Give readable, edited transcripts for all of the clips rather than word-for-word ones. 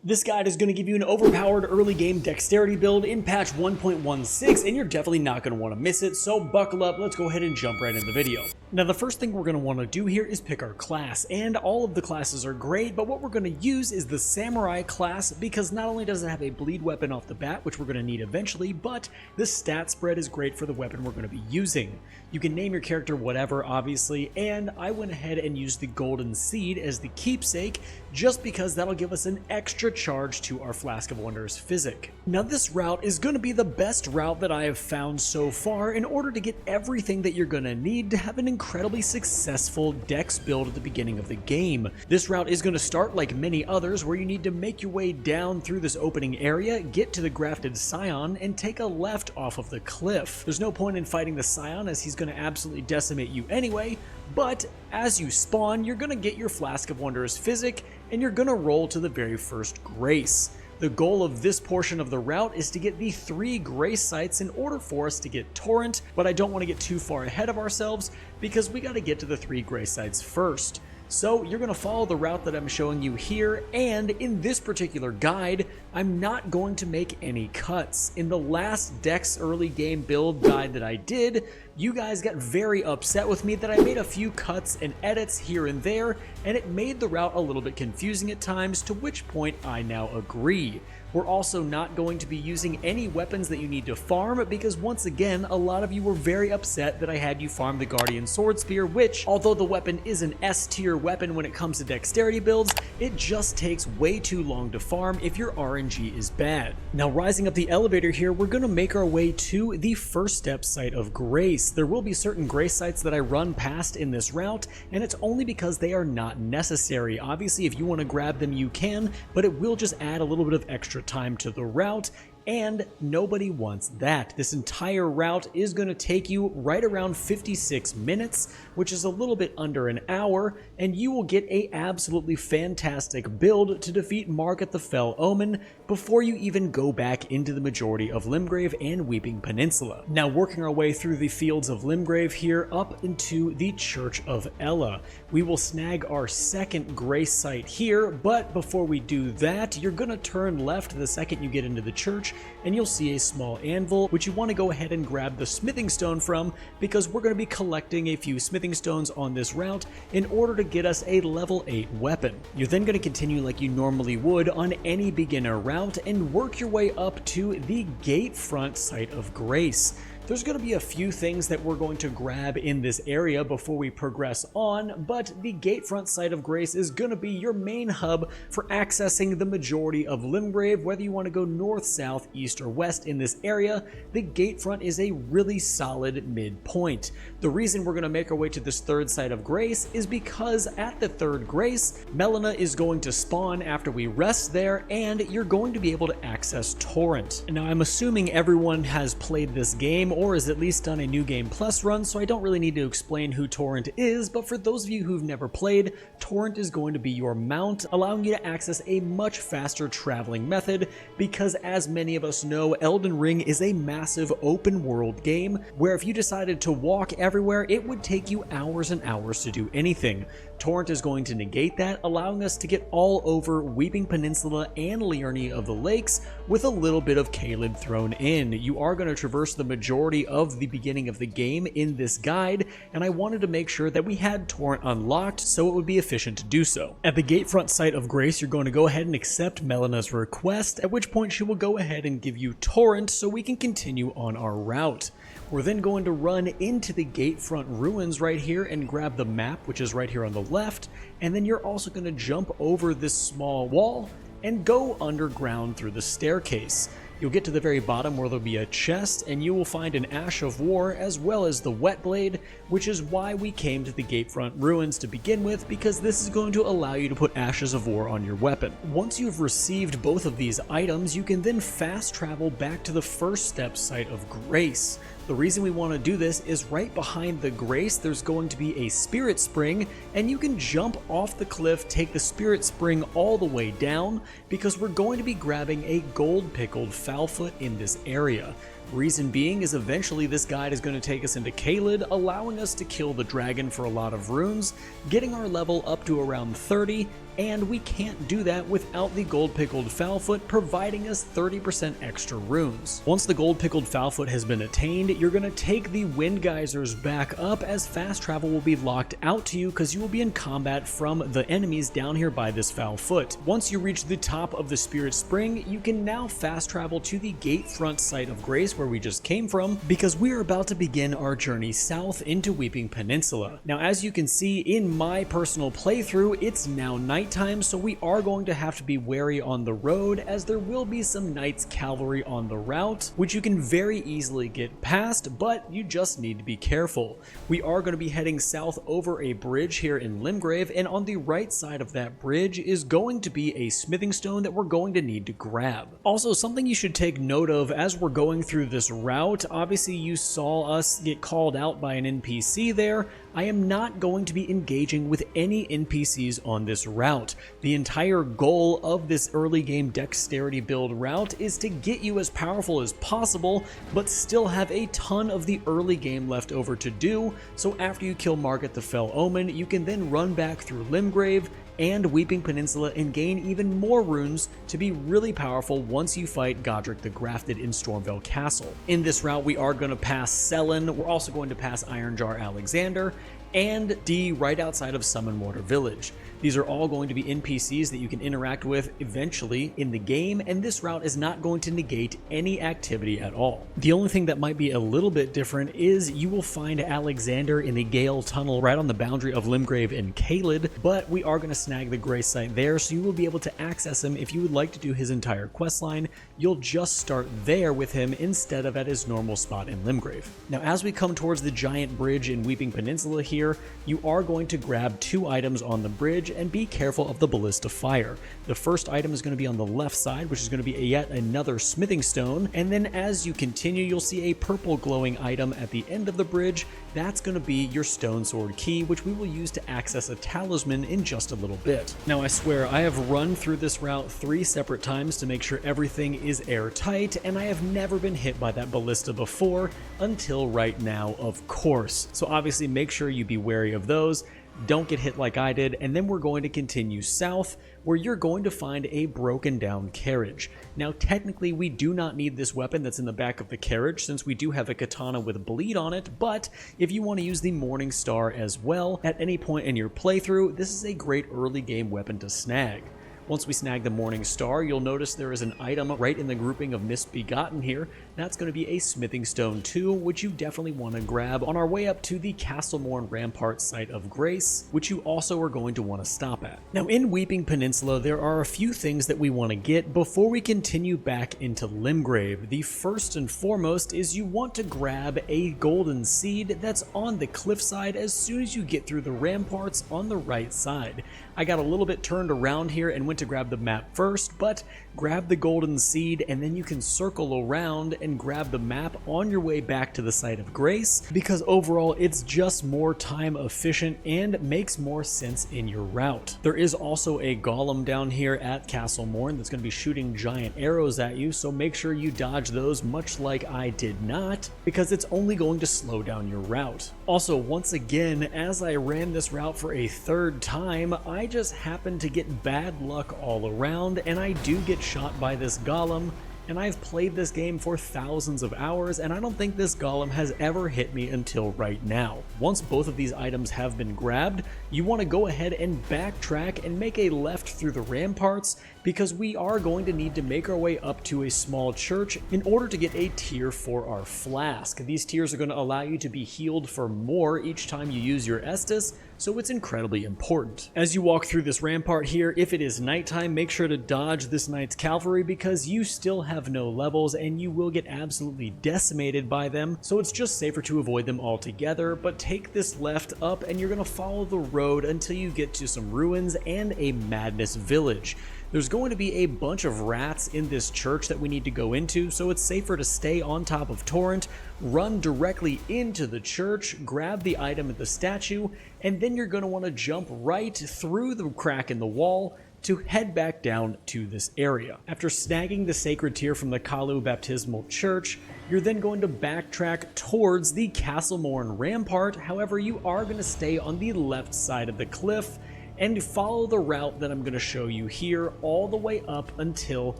This guide is going to give you an overpowered early game dexterity build in patch 1.16, and you're definitely not going to want to miss it, so buckle up, let's go ahead and jump right in the video. Now the first thing we're going to want to do here is pick our class, and all of the classes are great, but what we're going to use is the samurai class because not only does it have a bleed weapon off the bat, which we're going to need eventually, but the stat spread is great for the weapon we're going to be using. You can name your character whatever, obviously, and I went ahead and used the golden seed as the keepsake just because that'll give us an extra charge to our Flask of wondrous physick. Now this route is going to be the best route that I have found so far in order to get everything that you're going to need to have an incredibly successful dex build at the beginning of the game. This route is going to start like many others where you need to make your way down through this opening area, get to the grafted scion, and take a left off of the cliff. There's no point in fighting the scion as he's going to absolutely decimate you anyway, but as you spawn, you're going to get your Flask of wondrous physick and you're going to roll to the very first grace. The goal of this portion of the route is to get the 3 grace sites in order for us to get torrent, but I don't want to get too far ahead of ourselves because we got to get to the 3 grace sites first. So you're going to follow the route that I'm showing you here, and in this particular guide, I'm not going to make any cuts. In the last Dex early game build guide that I did, you guys got very upset with me that I made a few cuts and edits here and there, and it made the route a little bit confusing at times, to which point I now agree. We're also not going to be using any weapons that you need to farm because once again, a lot of you were very upset that I had you farm the Guardian Sword Spear, which, although the weapon is an S tier weapon when it comes to dexterity builds, it just takes way too long to farm if your RNG is bad. Now rising up the elevator here, we're going to make our way to the first step site of Grace. There will be certain Grace sites that I run past in this route, and it's only because they are not necessary. Obviously, if you want to grab them, you can, but it will just add a little bit of extra time to the route, and nobody wants that. This entire route is going to take you right around 56 minutes, which is a little bit under an hour, and you will get a absolutely fantastic build to defeat Margit the Fell Omen before you even go back into the majority of Limgrave and Weeping Peninsula. Now working our way through the fields of Limgrave here up into the Church of Ella. We will snag our second grace site here, but before we do that, you're going to turn left the second you get into the church, and you'll see a small anvil, which you want to go ahead and grab the smithing stone from, because we're going to be collecting a few smithing stones on this route in order to get us a level 8 weapon. You're then going to continue like you normally would on any beginner route and work your way up to the gate front site of Grace. There's going to be a few things that we're going to grab in this area before we progress on, but the gatefront site of Grace is going to be your main hub for accessing the majority of Limgrave. Whether you want to go north, south, east, or west in this area, the gatefront is a really solid midpoint. The reason we're going to make our way to this third site of Grace is because at the third Grace, Melina is going to spawn after we rest there, and you're going to be able to access torrent. Now I'm assuming everyone has played this game or has at least done a New Game Plus run, so I don't really need to explain who torrent is, but for those of you who've never played, torrent is going to be your mount, allowing you to access a much faster traveling method, because as many of us know, Elden Ring is a massive open world game, where if you decided to walk everywhere, it would take you hours and hours to do anything. Torrent is going to negate that, allowing us to get all over Weeping Peninsula and Liurnia of the Lakes with a little bit of Caleb thrown in. You are going to traverse the majority of the beginning of the game in this guide, and I wanted to make sure that we had Torrent unlocked so it would be efficient to do so. At the gatefront site of Grace, you're going to go ahead and accept Melina's request, at which point she will go ahead and give you Torrent so we can continue on our route. We're then going to run into the gatefront ruins right here and grab the map, which is right here on the left, and then you're also going to jump over this small wall and go underground through the staircase. You'll get to the very bottom where there'll be a chest, and you will find an Ash of War as well as the Wet Blade, which is why we came to the Gatefront Ruins to begin with, because this is going to allow you to put Ashes of War on your weapon. Once you've received both of these items, you can then fast travel back to the first step site of Grace. The reason we want to do this is right behind the Grace there's going to be a Spirit Spring, and you can jump off the cliff, take the Spirit Spring all the way down, because we're going to be grabbing a gold pickled Foulfoot in this area. Reason being is eventually this guide is going to take us into Caelid, allowing us to kill the dragon for a lot of runes, getting our level up to around 30, and we can't do that without the gold pickled Foulfoot providing us 30% extra runes. Once the gold pickled Foulfoot has been attained, you're going to take the wind geysers back up, as fast travel will be locked out to you because you will be in combat from the enemies down here by this Foulfoot. Once you reach the top of the Spirit Spring, you can now fast travel to the gate front site of Grace where we just came from, because we are about to begin our journey south into Weeping Peninsula. Now, as you can see in my personal playthrough, it's now nighttime, so we are going to have to be wary on the road, as there will be some Knights Cavalry on the route, which you can very easily get past, but you just need to be careful. We are going to be heading south over a bridge here in Limgrave, and on the right side of that bridge is going to be a smithing stone that we're going to need to grab. Also, something you should take note of as we're going through this route, obviously you saw us get called out by an NPC there. I am not going to be engaging with any NPCs on this route. The entire goal of this early game dexterity build route is to get you as powerful as possible, but still have a ton of the early game left over to do, so after you kill Margit the Fell Omen, you can then run back through Limgrave and Weeping Peninsula and gain even more runes to be really powerful once you fight Godric the Grafted in Stormvale Castle. In this route, we are going to pass Sellen, we're also going to pass Ironjar Alexander, and D right outside of Summon Mortar Village. These are all going to be NPCs that you can interact with eventually in the game, and this route is not going to negate any activity at all. The only thing that might be a little bit different is you will find Alexander in the Gael tunnel right on the boundary of Limgrave and Caelid, but we are going to snag the Grace site there, so you will be able to access him if you would like to do his entire questline. You'll just start there with him instead of at his normal spot in Limgrave. Now, as we come towards the giant bridge in Weeping Peninsula here, you are going to grab 2 items on the bridge and be careful of the ballista fire. The first item is going to be on the left side, which is going to be yet another smithing stone, and then as you continue, you'll see a purple glowing item at the end of the bridge. That's going to be your stone sword key, which we will use to access a talisman in just a little bit. Now, I swear, I have run through this route 3 separate times to make sure everything is airtight, and I have never been hit by that ballista before until right now, of course. So obviously make sure you be wary of those. Don't get hit like I did, and then we're going to continue south, where you're going to find a broken down carriage. Now, technically, we do not need this weapon that's in the back of the carriage, since we do have a katana with bleed on it, but if you want to use the Morning Star as well at any point in your playthrough, this is a great early game weapon to snag. Once we snag the Morning Star, you'll notice there is an item right in the grouping of Misbegotten here. That's going to be a Smithing Stone 2, which you definitely want to grab on our way up to the Castlemorn Rampart site of Grace, which you also are going to want to stop at. Now, in Weeping Peninsula, there are a few things that we want to get before we continue back into Limgrave. The first and foremost is you want to grab a golden seed that's on the cliffside as soon as you get through the ramparts on the right side. I got a little bit turned around here and went to grab the map first, but grab the golden seed and then you can circle around and grab the map on your way back to the site of Grace, because overall it's just more time efficient and makes more sense in your route. There is also a golem down here at Castlemorn that's going to be shooting giant arrows at you, so make sure you dodge those, much like I did not, because it's only going to slow down your route. Also, once again, as I ran this route for a 3rd time, I just happened to get bad luck all around, and I do get shot by this golem, and I've played this game for thousands of hours, and I don't think this golem has ever hit me until right now. Once both of these items have been grabbed, you want to go ahead and backtrack and make a left through the ramparts, because we are going to need to make our way up to a small church in order to get a tier for our flask. These tiers are going to allow you to be healed for more each time you use your Estus, so it's incredibly important. As you walk through this rampart here, if it is nighttime, make sure to dodge this Knight's Cavalry, because you still have no levels and you will get absolutely decimated by them, so it's just safer to avoid them altogether. But take this left up and you're going to follow the road until you get to some ruins and a madness village. There's going to be a bunch of rats in this church that we need to go into, so it's safer to stay on top of Torrent, run directly into the church, grab the item at the statue, and then you're going to want to jump right through the crack in the wall, to head back down to this area. After snagging the sacred tear from the Kalu Baptismal Church, you're then going to backtrack towards the Castlemorn Rampart. However, you are going to stay on the left side of the cliff and follow the route that I'm going to show you here all the way up until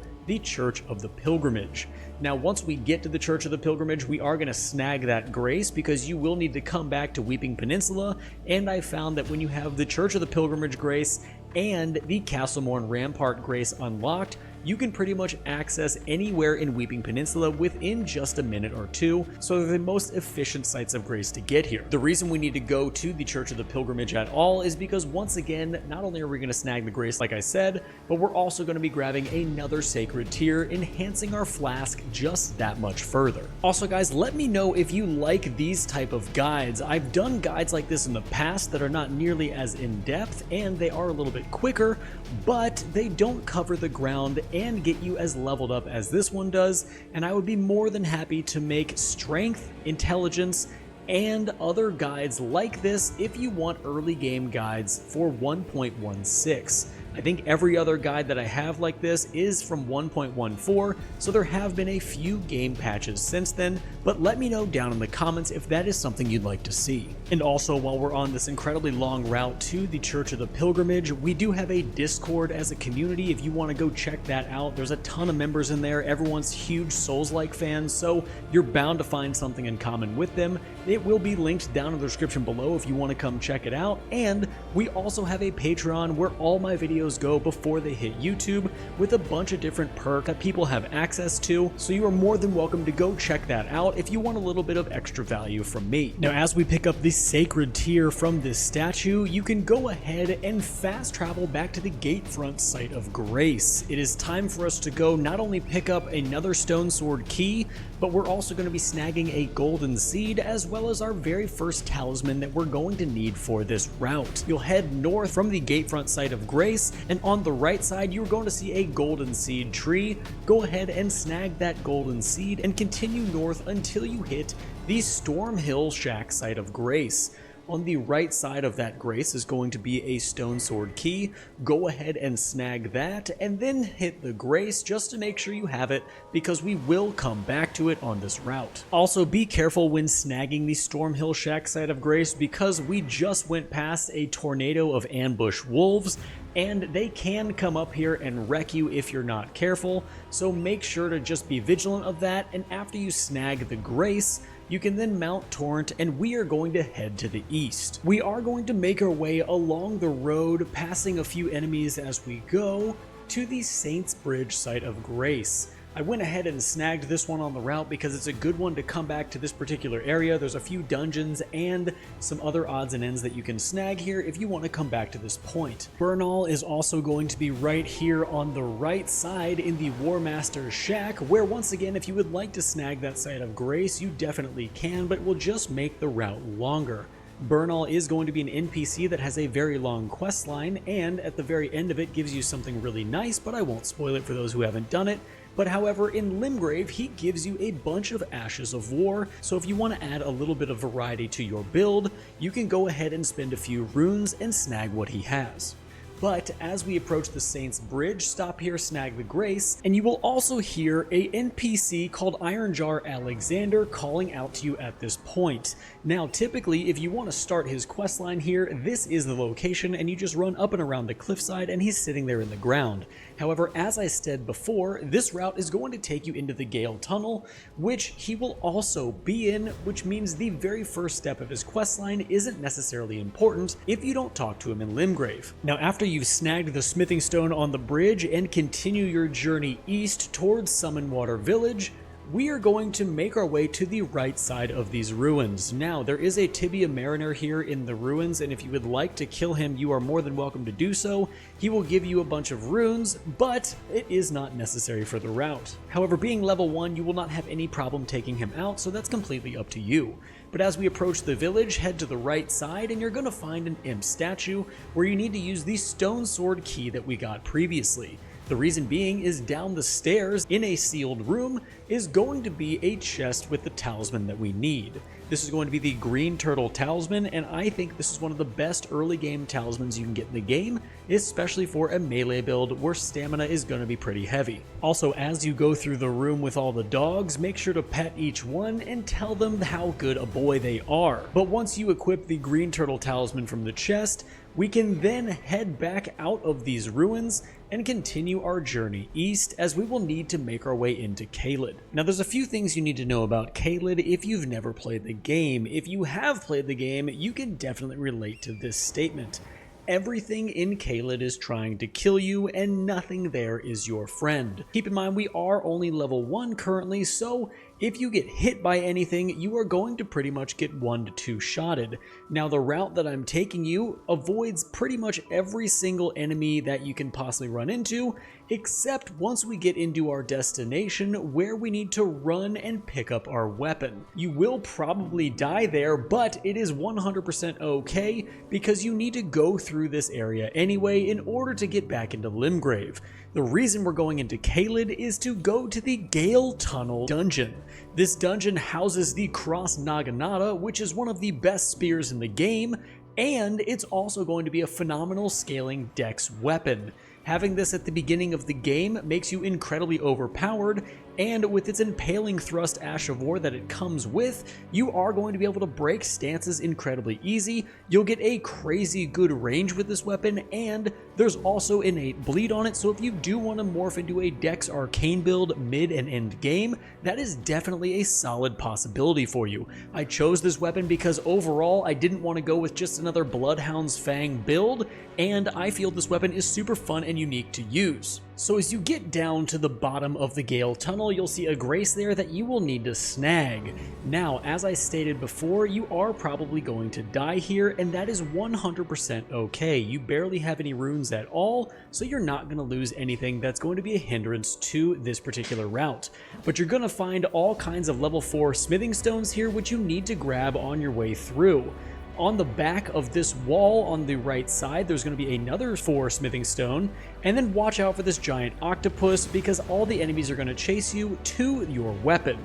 the Church of the Pilgrimage. Now, once we get to the Church of the Pilgrimage, we are going to snag that grace because you will need to come back to Weeping Peninsula, and I found that when you have the Church of the Pilgrimage grace and the Castlemorn Rampart grace unlocked, you can pretty much access anywhere in Weeping Peninsula within just a minute or two, so they're the most efficient sites of grace to get here. The reason we need to go to the Church of the Pilgrimage at all is because, once again, not only are we going to snag the grace like I said, but we're also going to be grabbing another sacred tear, enhancing our flask just that much further. Also guys, let me know if you like these type of guides. I've done guides like this in the past that are not nearly as in-depth, and they are a little bit quicker, but they don't cover the ground and get you as leveled up as this one does, and I would be more than happy to make strength, intelligence, and other guides like this if you want early game guides for 1.16. I think every other guide that I have like this is from 1.14, so there have been a few game patches since then, but let me know down in the comments if that is something you'd like to see. And also, while we're on this incredibly long route to the Church of the Pilgrimage, we do have a Discord as a community if you want to go check that out. There's a ton of members in there, everyone's huge Souls-like fans, so you're bound to find something in common with them. It will be linked down in the description below if you want to come check it out, and we also have a Patreon where all my videos go before they hit YouTube with a bunch of different perks that people have access to, so you are more than welcome to go check that out if you want a little bit of extra value from me. Now, as we pick up the sacred tear from this statue, you can go ahead and fast travel back to the gatefront site of grace. It is time for us to go not only pick up another stone sword key, but we're also going to be snagging a golden seed as well as our very first talisman that we're going to need for this route. You'll head north from the gatefront site of grace, and on the right side you're going to see a golden seed tree. Go ahead and snag that golden seed and continue north until you hit the Storm Hill Shack site of grace. On the right side of that grace is going to be a stone sword key. Go ahead and snag that and then hit the grace just to make sure you have it, because we will come back to it on this route. Also, be careful when snagging the Stormhill Shack site of grace, because we just went past a tornado of ambush wolves and they can come up here and wreck you if you're not careful, so make sure to just be vigilant of that. And after you snag the grace, you can then mount Torrent, and we are going to head to the east. We are going to make our way along the road, passing a few enemies as we go, to the Saints Bridge site of grace. I went ahead and snagged this one on the route because it's a good one to come back to this particular area. There's a few dungeons and some other odds and ends that you can snag here if you want to come back to this point. Bernal is also going to be right here on the right side in the War Master's Shack, where once again, if you would like to snag that site of grace, you definitely can, but it will just make the route longer. Bernal is going to be an NPC that has a very long quest line, and at the very end of it gives you something really nice, but I won't spoil it for those who haven't done it. But however, in Limgrave, he gives you a bunch of Ashes of War, so if you want to add a little bit of variety to your build, you can go ahead and spend a few runes and snag what he has. But as we approach the Saints Bridge, stop here, snag the grace, and you will also hear a NPC called Ironjar Alexander calling out to you at this point. Now, typically, if you want to start his questline here, this is the location, and you just run up and around the cliffside, and he's sitting there in the ground. However, as I said before, this route is going to take you into the Gael tunnel, which he will also be in, which means the very first step of his questline isn't necessarily important if you don't talk to him in Limgrave. Now, after you've snagged the smithing stone on the bridge and continue your journey east towards Summonwater Village, we are going to make our way to the right side of these ruins. Now, there is a Tibia Mariner here in the ruins, and if you would like to kill him, you are more than welcome to do so. He will give you a bunch of runes, but it is not necessary for the route. However, being level 1, you will not have any problem taking him out, so that's completely up to you. But as we approach the village, head to the right side, and you're going to find an imp statue where you need to use the stone sword key that we got previously. The reason being is down the stairs in a sealed room is going to be a chest with the talisman that we need. This is going to be the green turtle talisman, and I think this is one of the best early game talismans you can get in the game, especially for a melee build where stamina is going to be pretty heavy. Also, as you go through the room with all the dogs, make sure to pet each one and tell them how good a boy they are. But once you equip the green turtle talisman from the chest, we can then head back out of these ruins and continue our journey east, as we will need to make our way into Caelid. Now there's a few things you need to know about Caelid if you've never played the game. If you have played the game, you can definitely relate to this statement. Everything in Caelid is trying to kill you, and nothing there is your friend. Keep in mind, we are only level 1 currently, so if you get hit by anything, you are going to pretty much get 1 to 2 shotted. Now the route that I'm taking you avoids pretty much every single enemy that you can possibly run into, except once we get into our destination where we need to run and pick up our weapon. You will probably die there, but it is 100% okay because you need to go through this area anyway in order to get back into Limgrave. The reason we're going into Caelid is to go to the Gael Tunnel dungeon. This dungeon houses the Cross Naginata, which is one of the best spears in the game, and it's also going to be a phenomenal scaling dex weapon. Having this at the beginning of the game makes you incredibly overpowered, and with its impaling thrust Ash of War that it comes with, you are going to be able to break stances incredibly easy. You'll get a crazy good range with this weapon, and there's also innate bleed on it, so if you do want to morph into a Dex Arcane build mid and end game, that is definitely a solid possibility for you. I chose this weapon because overall I didn't want to go with just another Bloodhound's Fang build, and I feel this weapon is super fun and unique to use. So as you get down to the bottom of the Gael Tunnel, you'll see a grace there that you will need to snag. Now, as I stated before, you are probably going to die here, and that is 100% okay. You barely have any runes at all, so you're not going to lose anything that's going to be a hindrance to this particular route. But you're going to find all kinds of level 4 smithing stones here, which you need to grab on your way through. On the back of this wall on the right side, there's going to be another 4 smithing stone, and then watch out for this giant octopus because all the enemies are going to chase you to your weapon.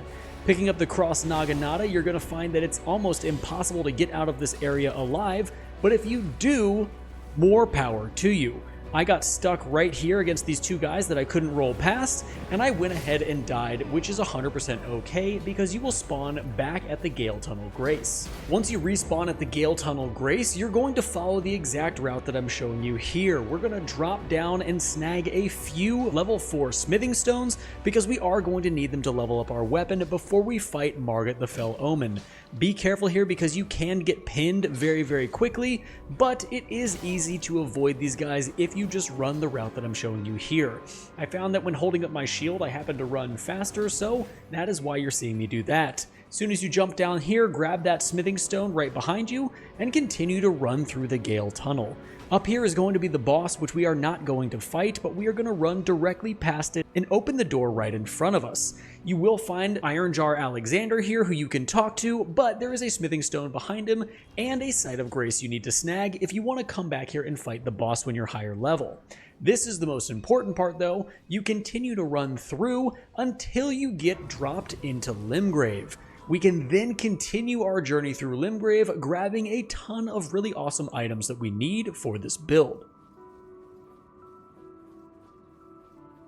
Picking up the Cross Naginata, you're going to find that it's almost impossible to get out of this area alive, but if you do, more power to you. I got stuck right here against these 2 guys that I couldn't roll past, and I went ahead and died, which is 100% okay because you will spawn back at the Gael Tunnel Grace. Once you respawn at the Gael Tunnel Grace, you're going to follow the exact route that I'm showing you here. We're going to drop down and snag a few level 4 smithing stones because we are going to need them to level up our weapon before we fight Margit the Fell Omen. Be careful here because you can get pinned very quickly, but it is easy to avoid these guys if you just run the route that I'm showing you here. I found that when holding up my shield, I happen to run faster, so that is why you're seeing me do that. As soon as you jump down here, grab that smithing stone right behind you and continue to run through the Gael Tunnel. Up here is going to be the boss, which we are not going to fight, but we are going to run directly past it and open the door right in front of us. You will find Iron Jar Alexander here who you can talk to, but there is a smithing stone behind him and a site of grace you need to snag if you want to come back here and fight the boss when you're higher level. This is the most important part though. You continue to run through until you get dropped into Limgrave. We can then continue our journey through Limgrave, grabbing a ton of really awesome items that we need for this build.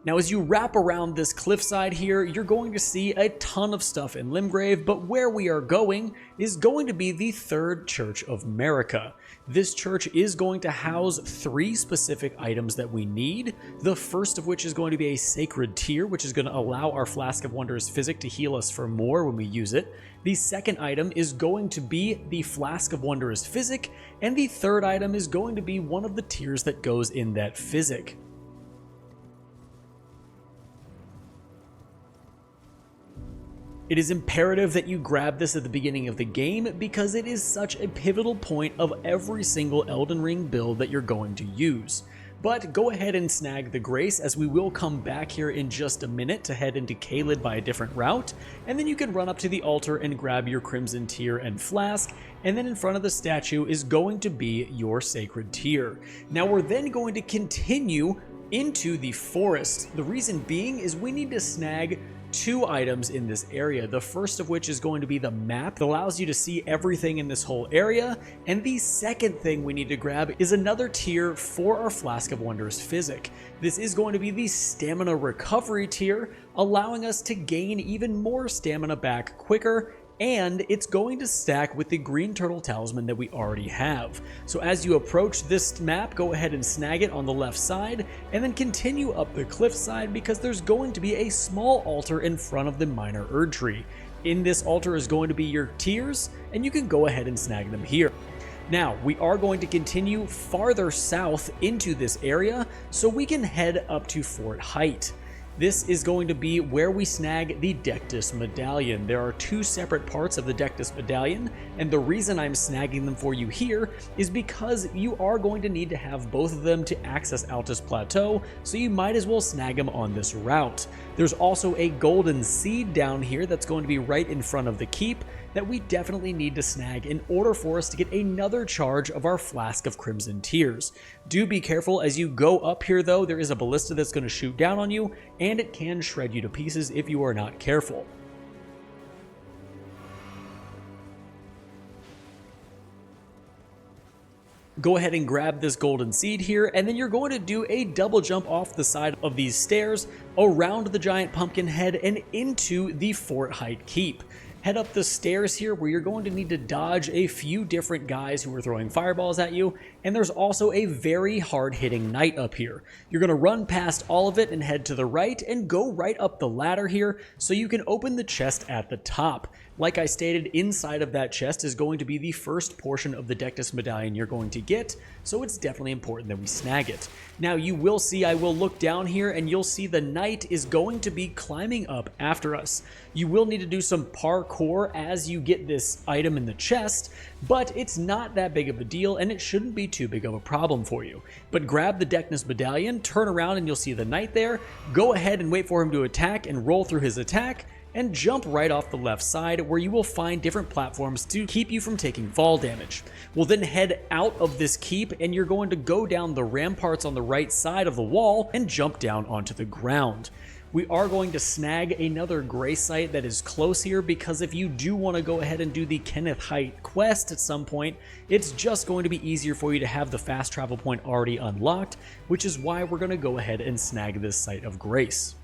Now, as you wrap around this cliffside here, you're going to see a ton of stuff in Limgrave, but where we are going is going to be the Third Church of Marika. This church is going to house 3 specific items that we need, the first of which is going to be a sacred tear, which is going to allow our Flask of wondrous physick to heal us for more when we use it. The second item is going to be the Flask of wondrous physick, and the third item is going to be one of the tears that goes in that physick. It is imperative that you grab this at the beginning of the game because it is such a pivotal point of every single Elden Ring build that you're going to use. But go ahead and snag the grace, as we will come back here in just a minute to head into Caelid by a different route, and then you can run up to the altar and grab your Crimson Tear and Flask, and then in front of the statue is going to be your Sacred Tear. Now we're then going to continue into the forest. The reason being is we need to snag 2 items in this area. The first of which is going to be the map that allows you to see everything in this whole area, and the second thing we need to grab is another tier for our Flask of Wondrous Physick. This is going to be the stamina recovery tier, allowing us to gain even more stamina back quicker, and it's going to stack with the green turtle talisman that we already have. So as you approach this map, go ahead and snag it on the left side, and then continue up the cliffside because there's going to be a small altar in front of the minor Erd tree. In this altar is going to be your tiers, and you can go ahead and snag them here. Now, we are going to continue farther south into this area so we can head up to Fort Height. This is going to be where we snag the Dectus medallion. There are 2 separate parts of the Dectus medallion, and the reason I'm snagging them for you here is because you are going to need to have both of them to access Altus Plateau, so you might as well snag them on this route. There's also a golden seed down here that's going to be right in front of the keep that we definitely need to snag in order for us to get another charge of our Flask of Crimson Tears. Do be careful as you go up here though. There is a ballista that's going to shoot down on you, and it can shred you to pieces if you are not careful. Go ahead and grab this golden seed here, and then you're going to do a double jump off the side of these stairs, around the giant pumpkin head, and into the Fort Height Keep. Head up the stairs here where you're going to need to dodge a few different guys who are throwing fireballs at you, and there's also a very hard-hitting knight up here. You're going to run past all of it and head to the right and go right up the ladder here so you can open the chest at the top. Like I stated, inside of that chest is going to be the first portion of the Dectus medallion you're going to get, so it's definitely important that we snag it. Now you will see, I will look down here and you'll see the knight is going to be climbing up after us. You will need to do some parkour as you get this item in the chest, but it's not that big of a deal and it shouldn't be too big of a problem for you. But grab the Dectus medallion, turn around and you'll see the knight there. Go ahead and wait for him to attack and roll through his attack, and jump right off the left side where you will find different platforms to keep you from taking fall damage. We'll then head out of this keep and you're going to go down the ramparts on the right side of the wall and jump down onto the ground. We are going to snag another gray site that is close here because if you do want to go ahead and do the Kenneth Height quest at some point, it's just going to be easier for you to have the fast travel point already unlocked, which is why we're going to go ahead and snag this site of grace.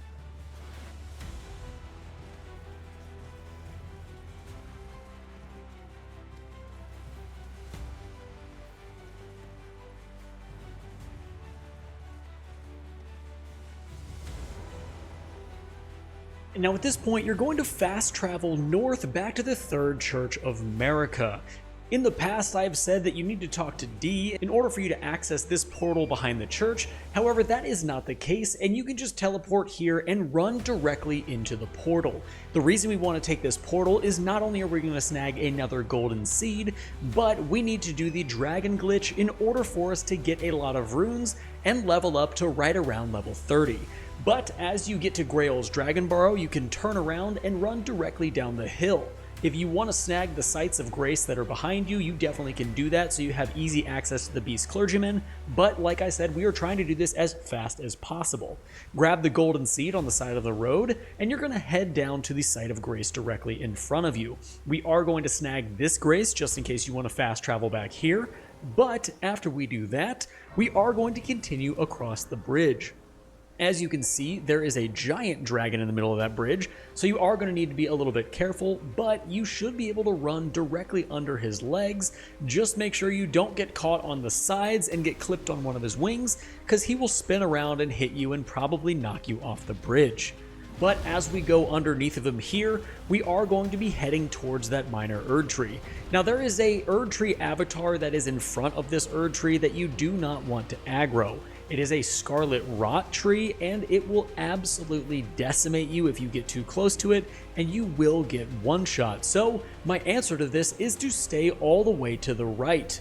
Now at this point, you're going to fast travel north back to the Third Church of America. In the past, I've said that you need to talk to D in order for you to access this portal behind the church. However, that is not the case, and you can just teleport here and run directly into the portal. The reason we want to take this portal is not only are we going to snag another golden seed, but we need to do the dragon glitch in order for us to get a lot of runes and level up to right around level 30. But as you get to Gael's Dragon Burrow, you can turn around and run directly down the hill. If you want to snag the sites of grace that are behind you, you definitely can do that so you have easy access to the Beast Clergyman, but like I said, we are trying to do this as fast as possible. Grab the golden seed on the side of the road, and you're going to head down to the site of grace directly in front of you. We are going to snag this grace just in case you want to fast travel back here, but after we do that, we are going to continue across the bridge. As you can see, there is a giant dragon in the middle of that bridge, so you are going to need to be a little bit careful, but you should be able to run directly under his legs. Just make sure you don't get caught on the sides and get clipped on one of his wings, because he will spin around and hit you and probably knock you off the bridge. But as we go underneath of him here, we are going to be heading towards that minor Erd tree. Now there is a Erd tree avatar that is in front of this Erd tree that you do not want to aggro. It is a scarlet rot tree, and it will absolutely decimate you if you get too close to it, and you will get one shot. So my answer to this is to stay all the way to the right.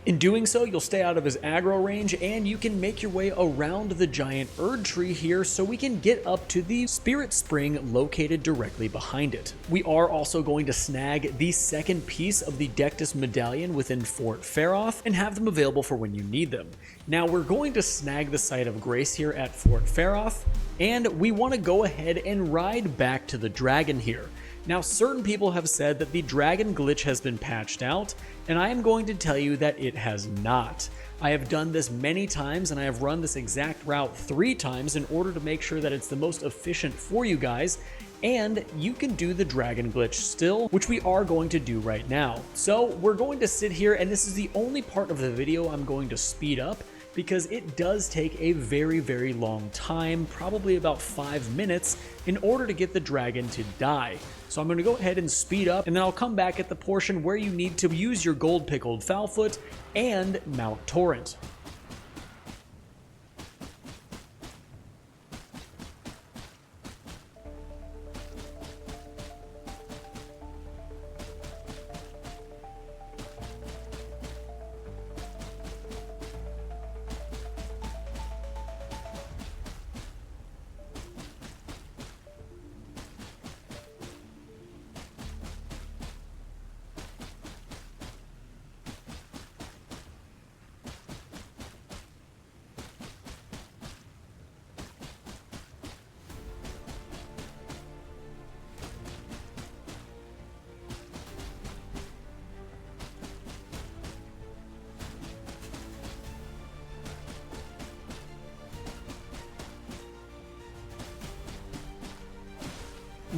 In doing so, you'll stay out of his aggro range, and you can make your way around the giant Erd tree here so we can get up to the spirit spring located directly behind it. We are also going to snag the second piece of the Dectus medallion within Fort Faroth and have them available for when you need them. Now we're going to snag the site of grace here at Fort Faroth, and we want to go ahead and ride back to the dragon here. Now, certain people have said that the dragon glitch has been patched out, and I am going to tell you that it has not. I have done this many times, and I have run this exact route 3 times in order to make sure that it's the most efficient for you guys, and you can do the dragon glitch still, which we are going to do right now. So we're going to sit here, and this is the only part of the video I'm going to speed up, because it does take a very, very long time, probably about 5 minutes, in order to get the dragon to die. So I'm going to go ahead and speed up, and then I'll come back at the portion where you need to use your gold pickled foulfoot and mount torrent.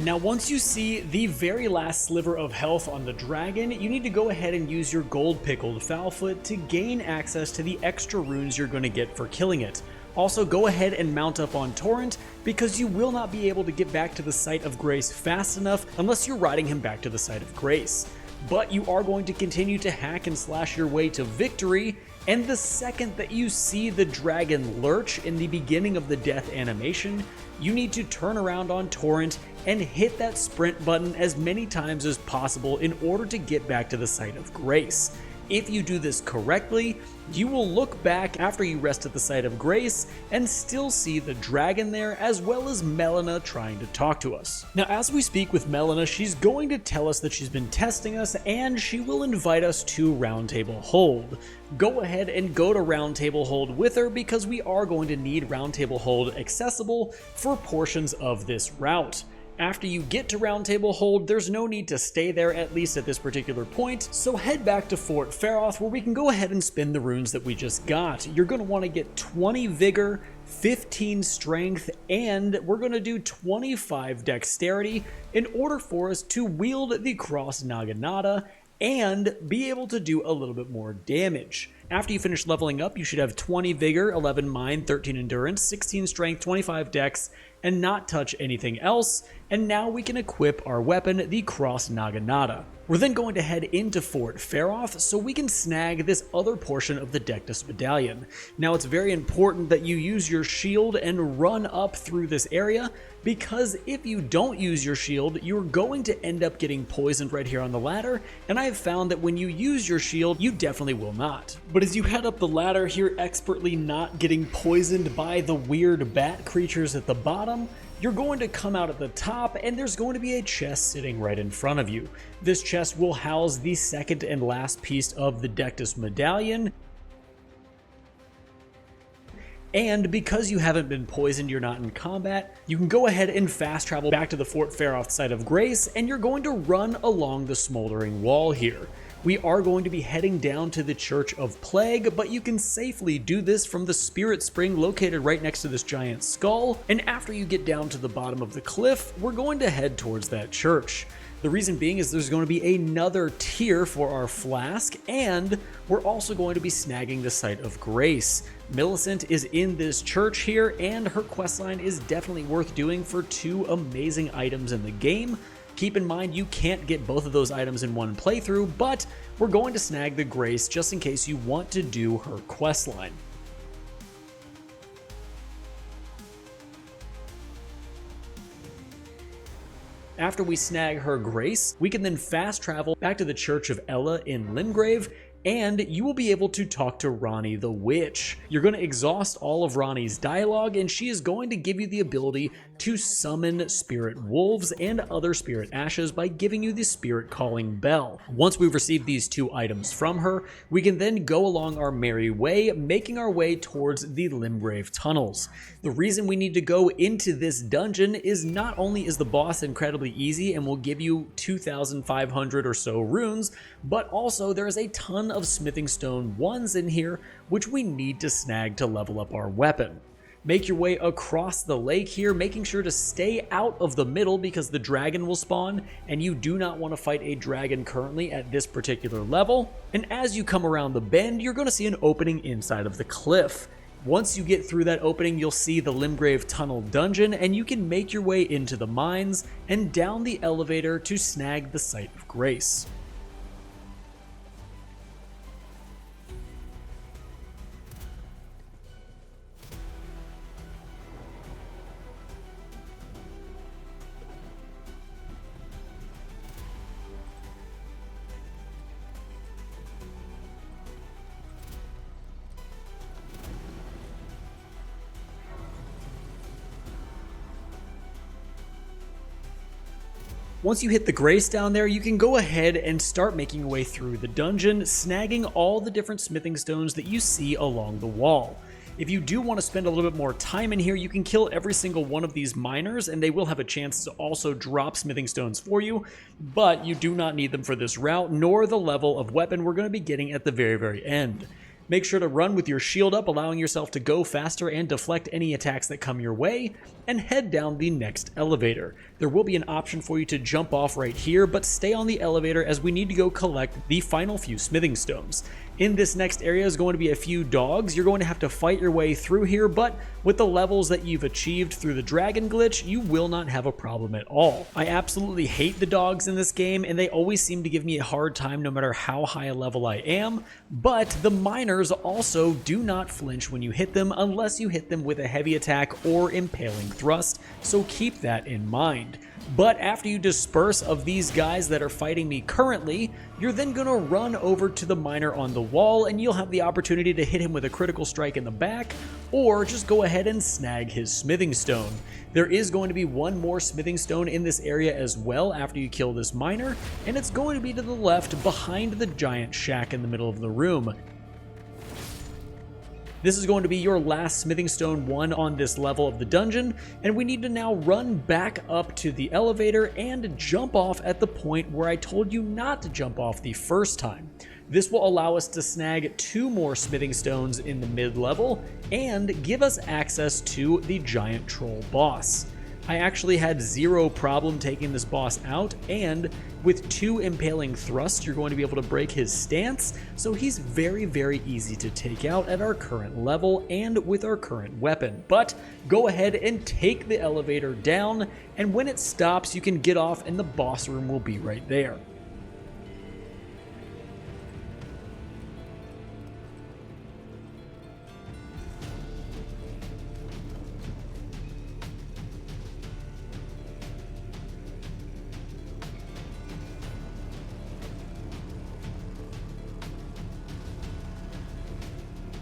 Now, once you see the very last sliver of health on the dragon, you need to go ahead and use your gold pickled foulfoot to gain access to the extra runes you're going to get for killing it. Also, go ahead and mount up on torrent, because you will not be able to get back to the site of grace fast enough unless you're riding him back to the site of grace. But you are going to continue to hack and slash your way to victory, and the second that you see the dragon lurch in the beginning of the death animation, you need to turn around on torrent and hit that sprint button as many times as possible in order to get back to the site of grace. If you do this correctly, you will look back after you rest at the site of grace and still see the dragon there, as well as Melina trying to talk to us. Now, as we speak with Melina, she's going to tell us that she's been testing us, and she will invite us to Roundtable Hold. Go ahead and go to Roundtable Hold with her, because we are going to need Roundtable Hold accessible for portions of this route. After you get to Roundtable Hold, there's no need to stay there, at least at this particular point, so head back to Fort Faroth, where we can go ahead and spin the runes that we just got. You're going to want to get 20 Vigor, 15 Strength, and we're going to do 25 Dexterity in order for us to wield the Cross Naginata and be able to do a little bit more damage. After you finish leveling up, you should have 20 Vigor, 11 Mind, 13 Endurance, 16 Strength, 25 Dex, and not touch anything else, and now we can equip our weapon, the Cross Naginata. We're then going to head into Fort Faroth so we can snag this other portion of the Dectus medallion. Now, it's very important that you use your shield and run up through this area, because if you don't use your shield, you're going to end up getting poisoned right here on the ladder, and I have found that when you use your shield, you definitely will not. But as you head up the ladder here, expertly not getting poisoned by the weird bat creatures at the bottom, you're going to come out at the top, and there's going to be a chest sitting right in front of you. This chest will house the second and last piece of the Dectus medallion. And because you haven't been poisoned, you're not in combat, you can go ahead and fast travel back to the Fort Faroth site of grace, and you're going to run along the smoldering wall here. We are going to be heading down to the Church of Plague, but you can safely do this from the Spirit Spring located right next to this giant skull, and after you get down to the bottom of the cliff, we're going to head towards that church. The reason being is there's going to be another tier for our Flask, and we're also going to be snagging the site of grace. Millicent is in this church here, and her questline is definitely worth doing for 2 amazing items in the game. Keep in mind, you can't get both of those items in one playthrough, but we're going to snag the grace just in case you want to do her questline. After we snag her grace, we can then fast travel back to the Church of Ella in Limgrave, and you will be able to talk to Ranni the Witch. You're going to exhaust all of Ranni's dialogue, and she is going to give you the ability to summon spirit wolves and other spirit ashes by giving you the spirit calling bell. Once we've received these 2 items from her, we can then go along our merry way, making our way towards the Limgrave tunnels. The reason we need to go into this dungeon is not only is the boss incredibly easy and will give you 2,500 or so runes, but also there is a ton of smithing stone 1s in here which we need to snag to level up our weapon. Make your way across the lake here, making sure to stay out of the middle because the dragon will spawn, and you do not want to fight a dragon currently at this particular level. And as you come around the bend, you're going to see an opening inside of the cliff. Once you get through that opening, you'll see the Limgrave tunnel dungeon, and you can make your way into the mines and down the elevator to snag the Site of Grace. Once you hit the Grace down there, you can go ahead and start making your way through the dungeon, snagging all the different smithing stones that you see along the wall. If you do want to spend a little bit more time in here, you can kill every single one of these miners, and they will have a chance to also drop smithing stones for you, but you do not need them for this route, nor the level of weapon we're going to be getting at the very end. Make sure to run with your shield up, allowing yourself to go faster and deflect any attacks that come your way, and head down the next elevator. There will be an option for you to jump off right here, but stay on the elevator as we need to go collect the final few smithing stones. In this next area is going to be a few dogs. You're going to have to fight your way through here, but with the levels that you've achieved through the dragon glitch, you will not have a problem at all. I absolutely hate the dogs in this game, and they always seem to give me a hard time no matter how high a level I am, but the miners also do not flinch when you hit them unless you hit them with a heavy attack or impaling thrust, so keep that in mind. But after you disperse of these guys that are fighting me currently, you're then going to run over to the miner on the wall, and you'll have the opportunity to hit him with a critical strike in the back, or just go ahead and snag his smithing stone. There is going to be one more smithing stone in this area as well after you kill this miner, and it's going to be to the left behind the giant shack in the middle of the room. This is going to be your last smithing stone 1 on this level of the dungeon, and we need to now run back up to the elevator and jump off at the point where I told you not to jump off the first time. This will allow us to snag 2 more smithing stones in the mid-level and give us access to the giant troll boss. I actually had 0 problem taking this boss out, and with 2 impaling thrusts, you're going to be able to break his stance, so he's very easy to take out at our current level and with our current weapon. But go ahead and take the elevator down, and when it stops, you can get off and the boss room will be right there.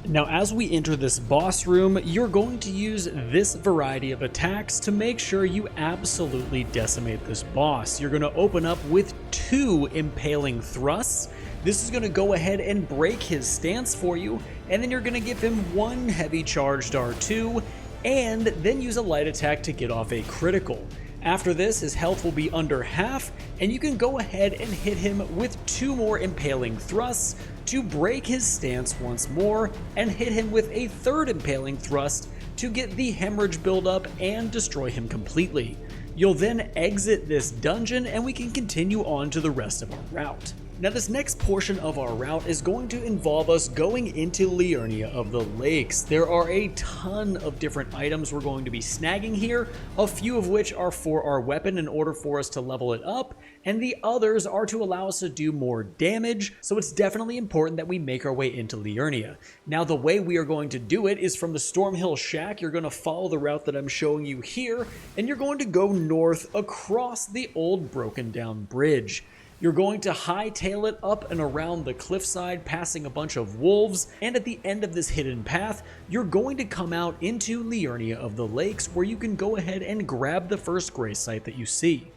Now, as we enter this boss room, you're going to use this variety of attacks to make sure you absolutely decimate this boss. You're going to open up with 2 impaling thrusts. This is going to go ahead and break his stance for you, and then you're going to give him 1 heavy charged R2, and then use a light attack to get off a critical. After this, his health will be under half, and you can go ahead and hit him with 2 more impaling thrusts to break his stance once more, and hit him with a 3rd impaling thrust to get the hemorrhage buildup and destroy him completely. You'll then exit this dungeon, and we can continue on to the rest of our route. Now, this next portion of our route is going to involve us going into Liurnia of the Lakes. There are a ton of different items we're going to be snagging here, a few of which are for our weapon in order for us to level it up, and the others are to allow us to do more damage, so it's definitely important that we make our way into Liurnia. Now, the way we are going to do it is from the Stormhill Shack. You're going to follow the route that I'm showing you here, and you're going to go north across the old broken down bridge. You're going to hightail it up and around the cliffside, passing a bunch of wolves, and at the end of this hidden path, you're going to come out into Liurnia of the Lakes, where you can go ahead and grab the first grace site that you see.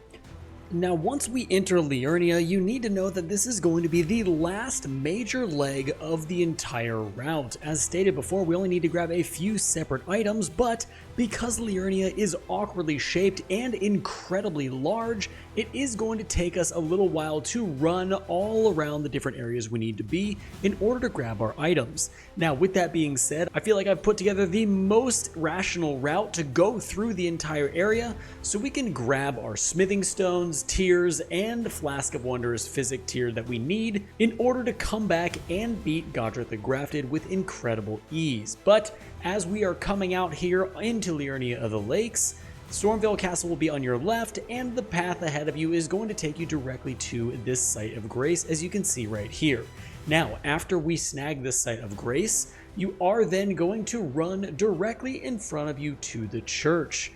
Now, once we enter Liurnia, you need to know that this is going to be the last major leg of the entire route. As stated before, we only need to grab a few separate items, but because Liurnia is awkwardly shaped and incredibly large, it is going to take us a little while to run all around the different areas we need to be in order to grab our items. Now, with that being said, I feel like I've put together the most rational route to go through the entire area so we can grab our smithing stones, tiers, and Flask of Wondrous physick tier that we need in order to come back and beat Godric the Grafted with incredible ease. But as we are coming out here into Liurnia of the Lakes, Stormveil Castle will be on your left, and the path ahead of you is going to take you directly to this site of grace, as you can see right here. Now, after we snag this site of grace, you are then going to run directly in front of you to the church.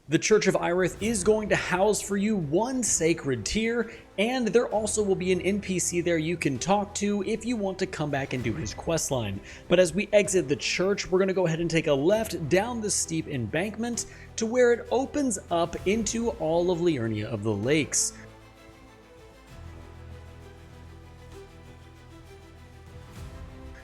The Church of Irith is going to house for you one sacred tier, and there also will be an NPC there you can talk to if you want to come back and do his questline. But as we exit the church, we're going to go ahead and take a left down the steep embankment to where it opens up into all of Liurnia of the Lakes.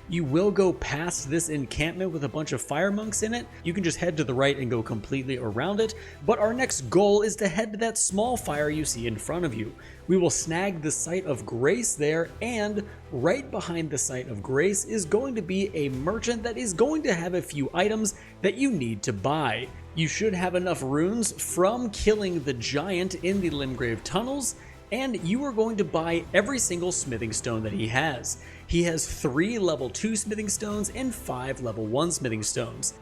You will go past this encampment with a bunch of fire monks in it. You can just head to the right and go completely around it, but our next goal is to head to that small fire you see in front of you. We will snag the site of grace there, and right behind the site of grace is going to be a merchant that is going to have a few items that you need to buy. You should have enough runes from killing the giant in the Limgrave tunnels, and you are going to buy every single smithing stone that he has. He has 3 level 2 smithing stones and 5 level 1 smithing stones.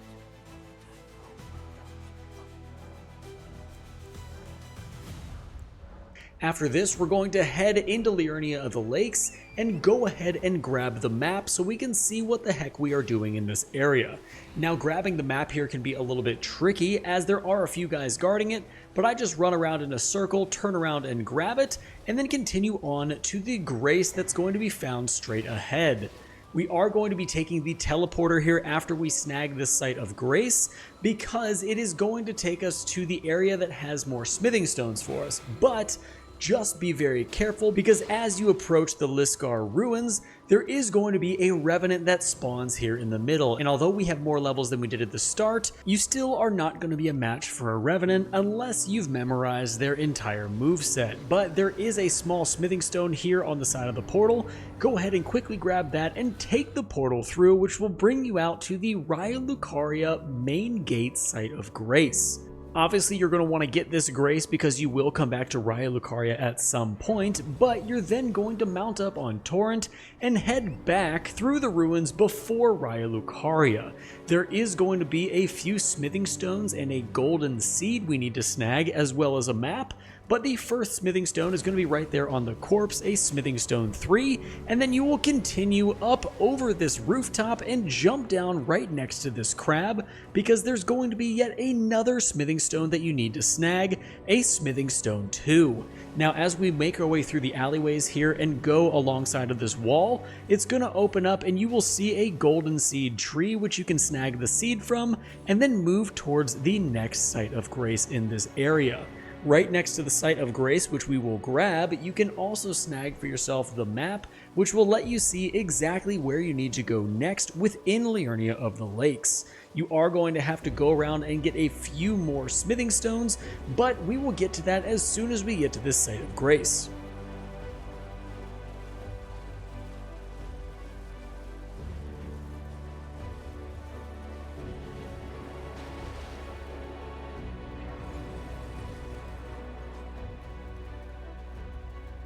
After this, we're going to head into Liurnia of the Lakes and go ahead and grab the map so we can see what the heck we are doing in this area. Now, grabbing the map here can be a little bit tricky as there are a few guys guarding it, but I just run around in a circle, turn around and grab it, and then continue on to the grace that's going to be found straight ahead. We are going to be taking the teleporter here after we snag this site of grace because it is going to take us to the area that has more smithing stones for us, but just be very careful because as you approach the Lisgar ruins, there is going to be a revenant that spawns here in the middle, and although we have more levels than we did at the start, you still are not going to be a match for a revenant unless you've memorized their entire moveset. But there is a small smithing stone here on the side of the portal. Go ahead and quickly grab that and take the portal through, which will bring you out to the Liurnia main gate site of grace. Obviously, you're going to want to get this grace because you will come back to Liurnia at some point, but you're then going to mount up on Torrent and head back through the ruins before Liurnia. There is going to be a few smithing stones and a golden seed we need to snag, as well as a map, but the first smithing stone is going to be right there on the corpse, a smithing stone 3, and then you will continue up over this rooftop and jump down right next to this crab because there's going to be yet another smithing stone that you need to snag, a smithing stone 2. Now, as we make our way through the alleyways here and go alongside of this wall, it's going to open up and you will see a golden seed tree which you can snag the seed from and then move towards the next site of grace in this area. Right next to the site of grace, which we will grab, you can also snag for yourself the map, which will let you see exactly where you need to go next within Liurnia of the Lakes. You are going to have to go around and get a few more smithing stones, but we will get to that as soon as we get to this site of grace.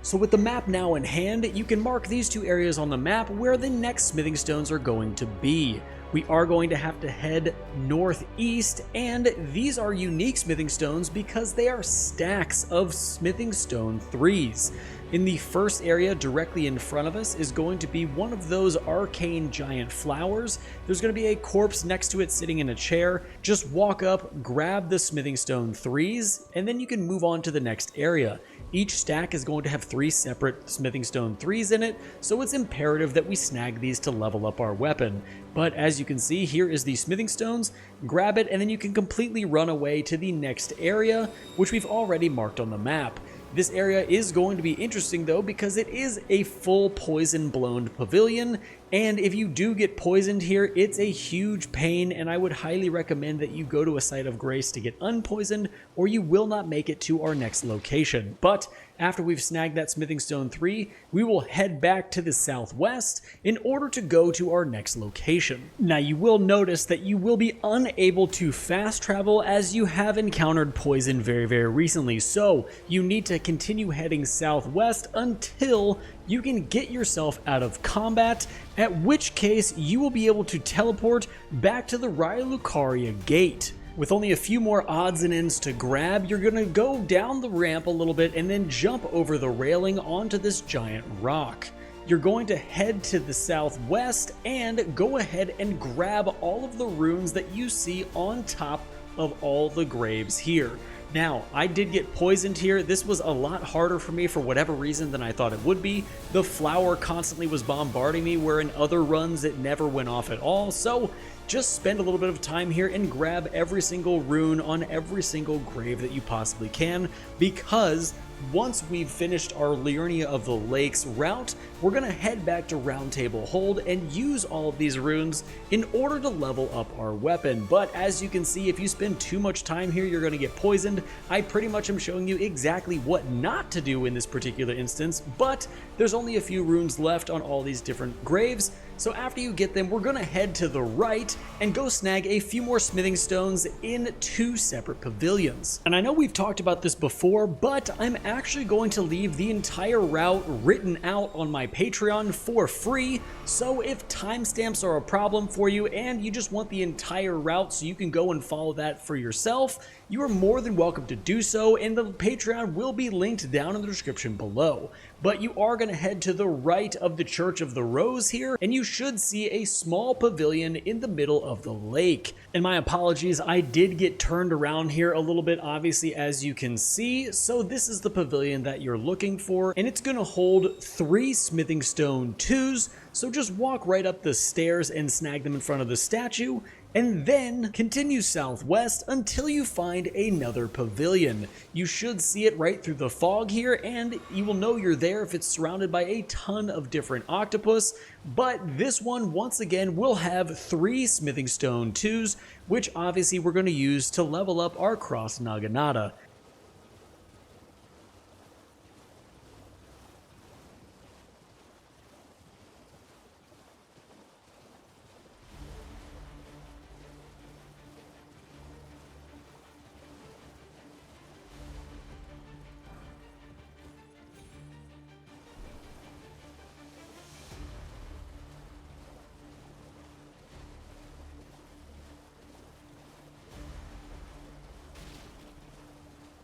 So with the map now in hand, you can mark these two areas on the map where the next smithing stones are going to be. We are going to have to head northeast, and these are unique smithing stones because they are stacks of smithing stone 3s. In the first area directly in front of us is going to be one of those arcane giant flowers. There's going to be a corpse next to it sitting in a chair. Just walk up, grab the smithing stone 3s, and then you can move on to the next area. Each stack is going to have 3 separate smithing stone 3s in it, so it's imperative that we snag these to level up our weapon. But as you can see, here is the smithing stones. Grab it, and then you can completely run away to the next area, which we've already marked on the map. This area is going to be interesting though because it is a full poison blown pavilion, and if you do get poisoned here, it's a huge pain, and I would highly recommend that you go to a site of grace to get unpoisoned or you will not make it to our next location. But after we've snagged that smithing stone 3, we will head back to the southwest in order to go to our next location. Now you will notice that you will be unable to fast travel as you have encountered poison very recently, so you need to continue heading southwest until you can get yourself out of combat, at which case you will be able to teleport back to the Lucaria gate. With only a few more odds and ends to grab, you're going to go down the ramp a little bit and then jump over the railing onto this giant rock. You're going to head to the southwest and go ahead and grab all of the runes that you see on top of all the graves here. Now, I did get poisoned here. This was a lot harder for me for whatever reason than I thought it would be. The flower constantly was bombarding me, where in other runs it never went off at all. So just spend a little bit of time here and grab every single rune on every single grave that you possibly can, because once we've finished our Liurnia of the Lakes route, we're going to head back to Round Table Hold and use all of these runes in order to level up our weapon. But as you can see, if you spend too much time here, you're going to get poisoned. I pretty much am showing you exactly what not to do in this particular instance, but there's only a few runes left on all these different graves. So after you get them, we're going to head to the right and go snag a few more smithing stones in 2 separate pavilions. And I know we've talked about this before, but I'm actually going to leave the entire route written out on my Patreon for free. So if timestamps are a problem for you and you just want the entire route so you can go and follow that for yourself, you are more than welcome to do so, and the Patreon will be linked down in the description below. But you are going to head to the right of the Church of the Rose here, and you should see a small pavilion in the middle of the lake. And my apologies, I did get turned around here a little bit, obviously, as you can see. So this is the pavilion that you're looking for, and it's going to hold 3 smithing stone 2s. So just walk right up the stairs and snag them in front of the statue, and then continue southwest until you find another pavilion. You should see it right through the fog here, and you will know you're there if it's surrounded by a ton of different octopus. But this one, once again, will have 3 smithing stone 2s, which obviously we're going to use to level up our Cross Naginata.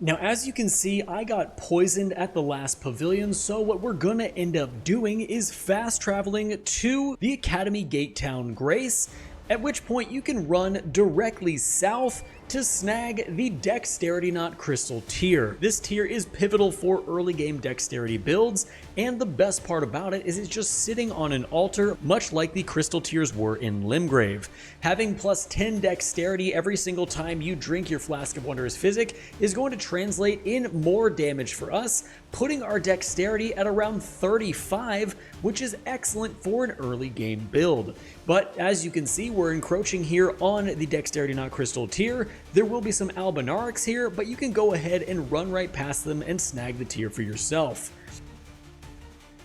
Now, as you can see, I got poisoned at the last pavilion, so what we're gonna end up doing is fast traveling to the Academy Gate Town Grace, at which point you can run directly south to snag the Dexterity Knot Crystal tier. This tier is pivotal for early game dexterity builds, and the best part about it is it's just sitting on an altar, much like the crystal tiers were in Limgrave. Having plus 10 dexterity every single time you drink your Flask of Wondrous Physick is going to translate in more damage for us, putting our dexterity at around 35, which is excellent for an early game build. But as you can see, we're encroaching here on the Dexterity Knot Crystal tier. There will be some Albinarics here, but you can go ahead and run right past them and snag the tier for yourself.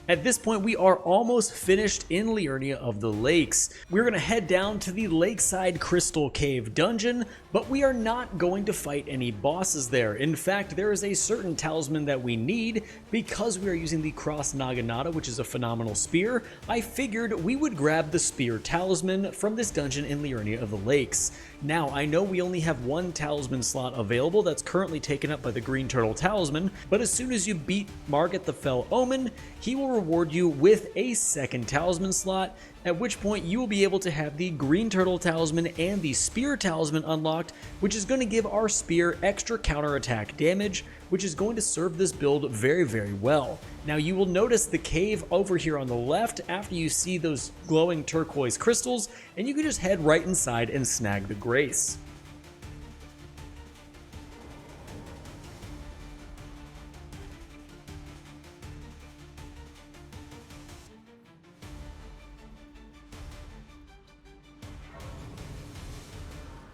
At this point, we are almost finished in Liurnia of the Lakes. We're going to head down to the Lakeside Crystal Cave dungeon, but we are not going to fight any bosses there. In fact, there is a certain talisman that we need because we are using the Cross Naginata, which is a phenomenal spear. I figured we would grab the spear talisman from this dungeon in Liurnia of the Lakes. Now, I know we only have one talisman slot available that's currently taken up by the Green Turtle Talisman, but as soon as you beat Margit the Fell Omen, he will reward you with a second talisman slot, at which point you will be able to have the Green Turtle Talisman and the Spear Talisman unlocked, which is going to give our spear extra counterattack damage, which is going to serve this build very, very well. Now you will notice the cave over here on the left after you see those glowing turquoise crystals, and you can just head right inside and snag the Grace.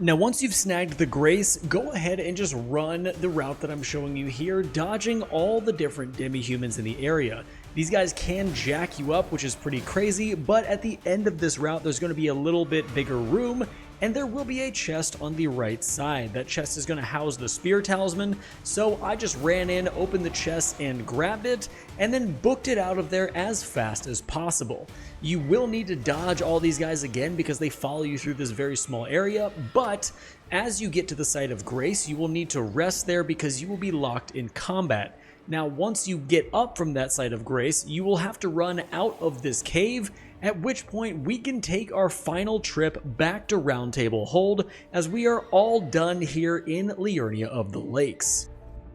Now once you've snagged the Grace, go ahead and just run the route that I'm showing you here, dodging all the different demi-humans in the area. These guys can jack you up, which is pretty crazy, but at the end of this route there's going to be a little bit bigger room, and there will be a chest on the right side. That chest is going to house the Spear Talisman, so I just ran in, opened the chest, and grabbed it, and then booked it out of there as fast as possible. You will need to dodge all these guys again because they follow you through this very small area, but as you get to the site of Grace, you will need to rest there because you will be locked in combat. Now, once you get up from that site of Grace, you will have to run out of this cave, at which point we can take our final trip back to Round Table Hold, as we are all done here in Liurnia of the Lakes.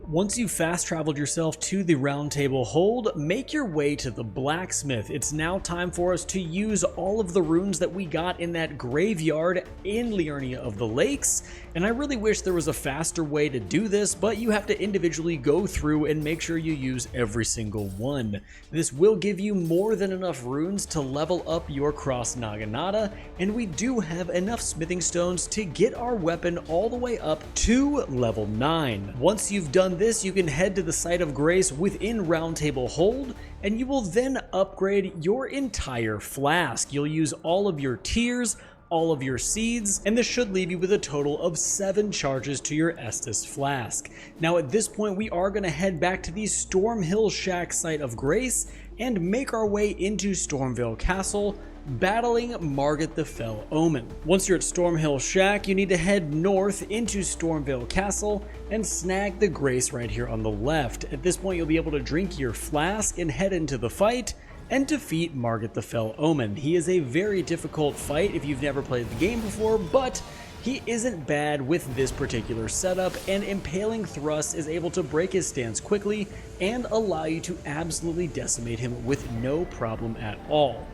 Once you've fast traveled yourself to the Round Table Hold, make your way to the blacksmith. It's now time for us to use all of the runes that we got in that graveyard in Liurnia of the Lakes, and I really wish there was a faster way to do this, but you have to individually go through and make sure you use every single one. This will give you more than enough runes to level up your Cross Naginata, and we do have enough smithing stones to get our weapon all the way up to level 9. Once you've done this, you can head to the site of Grace within Round Table Hold, and you will then upgrade your entire flask. You'll use all of your tears, all of your seeds, and this should leave you with a total of 7 charges to your Estus flask. Now at this point, we are going to head back to the Stormhill Shack site of Grace and make our way into Stormvale Castle, battling Margit the Fell Omen. Once you're at Stormhill Shack, you need to head north into Stormvale Castle and snag the Grace right here on the left. At this point, you'll be able to drink your flask and head into the fight and defeat Margit the Fell Omen. He is a very difficult fight if you've never played the game before, but he isn't bad with this particular setup, and Impaling Thrust is able to break his stance quickly and allow you to absolutely decimate him with no problem at all.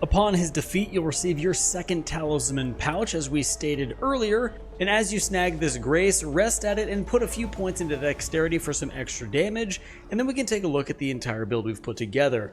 Upon his defeat, you'll receive your second talisman pouch, as we stated earlier, and as you snag this Grace, rest at it and put a few points into Dexterity for some extra damage, and then we can take a look at the entire build we've put together.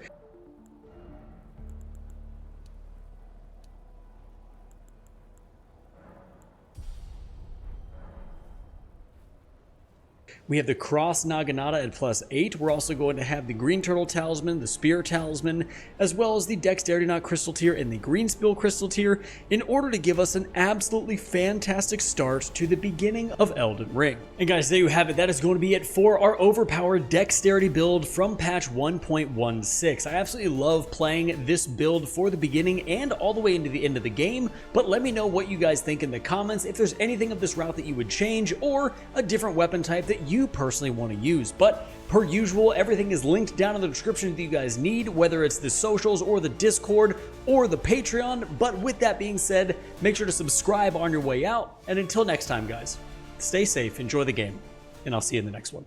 We have the Cross Naginata at +8. We're also going to have the Green Turtle Talisman, the Spear Talisman, as well as the Dexterity Knot Crystal Tier and the Green Spill Crystal Tier, in order to give us an absolutely fantastic start to the beginning of Elden Ring. And guys, there you have it. That is going to be it for our overpowered Dexterity build from patch 1.16. I absolutely love playing this build for the beginning and all the way into the end of the game, but let me know what you guys think in the comments, if there's anything of this route that you would change, or a different weapon type that you personally want to use. But per usual, everything is linked down in the description that you guys need, whether it's the socials or the Discord or the Patreon. But with that being said, make sure to subscribe on your way out, and until next time guys, stay safe, enjoy the game, and I'll see you in the next one.